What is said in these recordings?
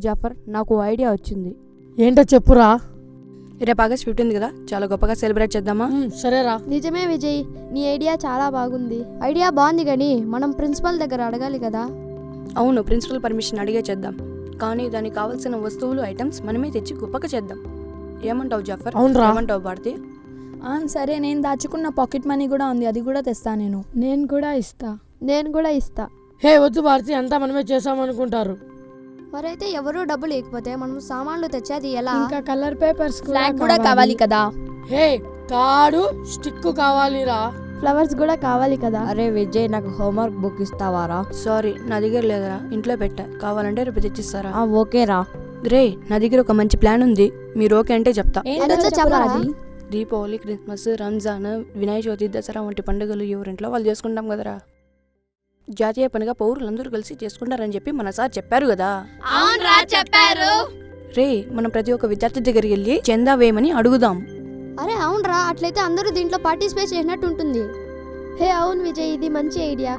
జాఫర్, నాకు ఐడియా వచ్చింది. ఏంటో చెప్పురా. రేపు ఆగస్ట్ 15 కదా, చాలా గొప్పగా సెలబ్రేట్ చేద్దామా? సరేరా. నిజమే విజయ్, నీ ఐడియా చాలా బాగుంది. ఐడియా బాగుంది కానీ మనం ప్రిన్సిపల్ దగ్గర అడగాలి కదా. అవును, ప్రిన్సిపల్ పర్మిషన్ అడిగే చేద్దాం. కానీ దానికి కావాల్సిన వస్తువులు, ఐటమ్స్ మనమే తెచ్చి గొప్పగా చేద్దాం. ఏమంటావు జాఫర్? అవునరా. ఏమంటావు భారతి? సరే, నేను దాచుకున్న పాకెట్ మనీ కూడా ఉంది, అది కూడా తెస్తా. నేను కూడా ఇస్తా. హే వద్దు భారతి, అంతా మనమే చేసామనుకుంటారు. మరైతే ఎవరూ డబ్బులు లేకపోతే మనం సామాన్లు తెచ్చేది ఎలా? ఇంకా కలర్ పేపర్స్ ఫ్లాగ్ కూడా కావాలి కదా. హే తాడు స్టిక్ కావాలిరా. ఫ్లవర్స్ కూడా కావాలి కదా. అరే విజయ్, నాకు హోంవర్క్ బుక్ ఇస్తావారా? సారీ, నా దగ్గర లేదురా, ఇంట్లో పెట్టా. కావాలంటే రేపు తెచ్చిస్తారా? ఓకేరా. రే, నా దగ్గర ఒక మంచి ప్లాన్ ఉంది. మీరు ఓకే అంటే చెప్తా. ఏంటో చెప్పరా అది? దీపావళి, క్రిస్మస్, రంజాన్, వినాయక చవితి, దసరా వంటి పండుగలు ఎవరింట్లో వాళ్ళు చేసుకుంటాం కదరా. జాతీయ పండుగ పౌరులందరూ కలిసి చేసుకుంటారని చెప్పి మన సార్ చెప్పారు కదా. అవునరా, చెప్పారు. రే, మనం ప్రతి ఒక్క విద్యార్థి దగ్గరికి వెళ్ళి చందా వేయమని అడుగుదాం. అరే అవునరా, అట్లయితే అందరూ దీంట్లో పార్టిసిపేట్ చేసినట్టు ఉంటుంది. హే అవును విజయ్, ఇది మంచి ఐడియా.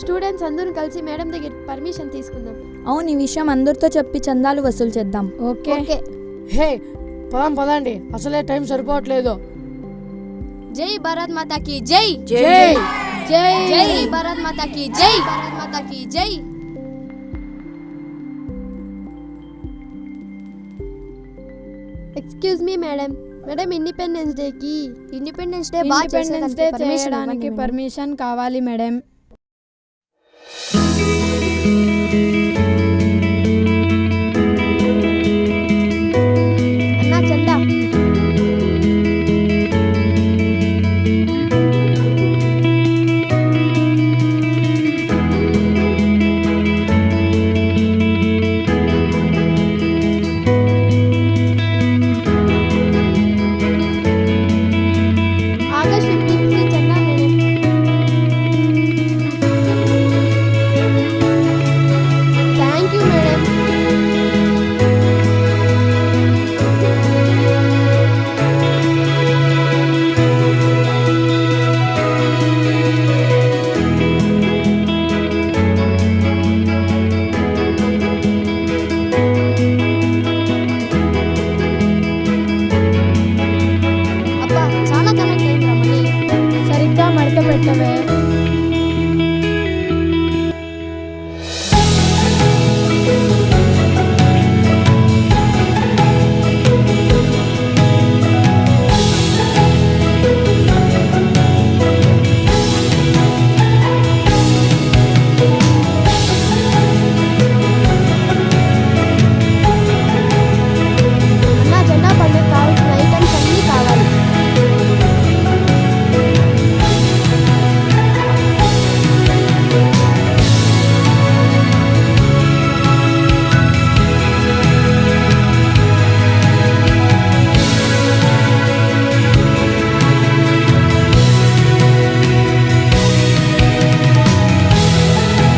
స్టూడెంట్స్ అందరూ కలిసి మేడం దగ్గర పర్మిషన్ తీసుకుందాం. అవును, ఈ విషయం అందరితో చెప్పి చందాలు వసూలు చేద్దాం. ఓకే. హే పదండి, అసలే టైం సరిపోవట్లేదు. జై భారత్ మాతాకి జై. జై జై జై భారత్ మాతాకి జై. భారత్ మాతాకి జై. Excuse me madam. Independence day బాగా చేయడానికి పర్మిషన్ కావాలి మేడం. అన్నా చందా. ఆగస్ట్ 15 చందా మేడం. Thank you madam. అబ్బా, చాలా కనెక్ట్ అయిందిరా మళ్ళీ. సరిగ్గా మడత పెట్టవే. అన్నా జెండా పండుగ కావాల్సిన ఐటమ్స్ అన్నీ కావాలి.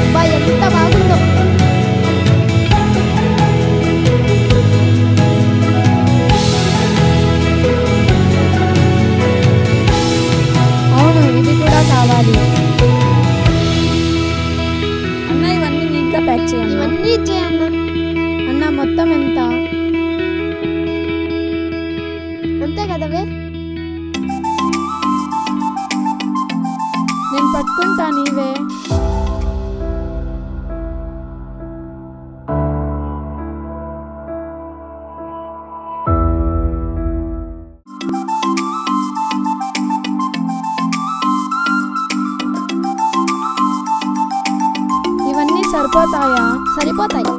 అబ్బా, ఎంత బాగుందో. అవును, ఇది కూడా కావాలి. అన్న, ఇవన్నీ నీట్గా ప్యాక్ చేయండి. ఇవన్నీ ఇచ్చేయన్నా. అన్న, మొత్తం ఎంత? అంతే కదవే. నేను పట్టుకుంటా, నీవే. ఇవన్నీ సరిపోతాయా? సరిపోతాయి.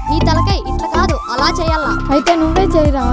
నీ తలకై ఇట్లా కాదు, అలా చేయాలా. అయితే నువ్వే చేయరా.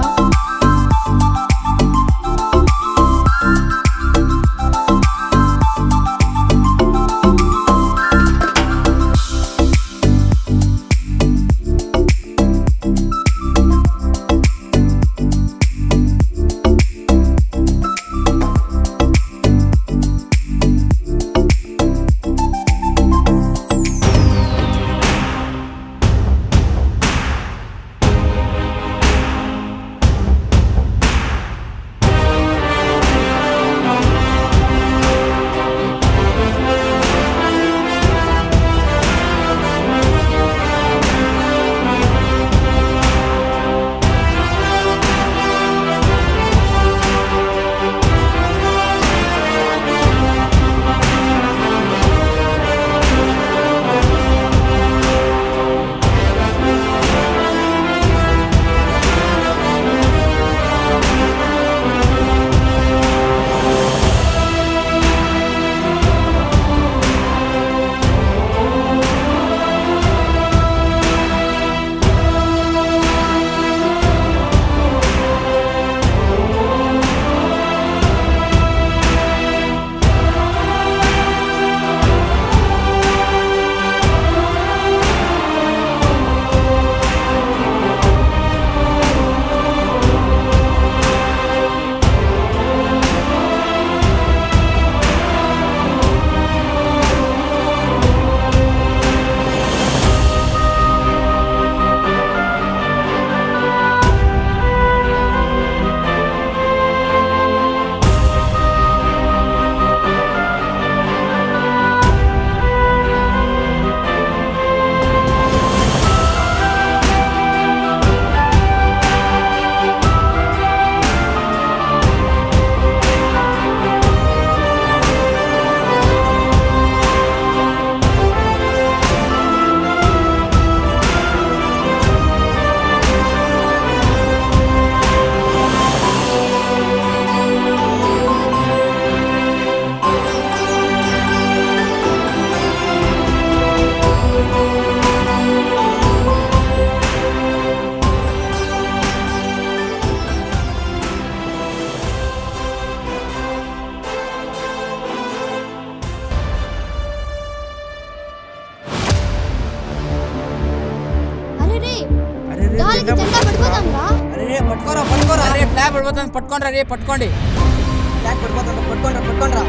పట్టుకోరా పట్టుకోరా. అరే ఫ్లాగ్ పడిపోతుంది, పట్టుకోండి రే, పట్టుకోండి. బ్లాక్ పడిపోతుంది, పట్టుకోండి పట్టుకోండి రా.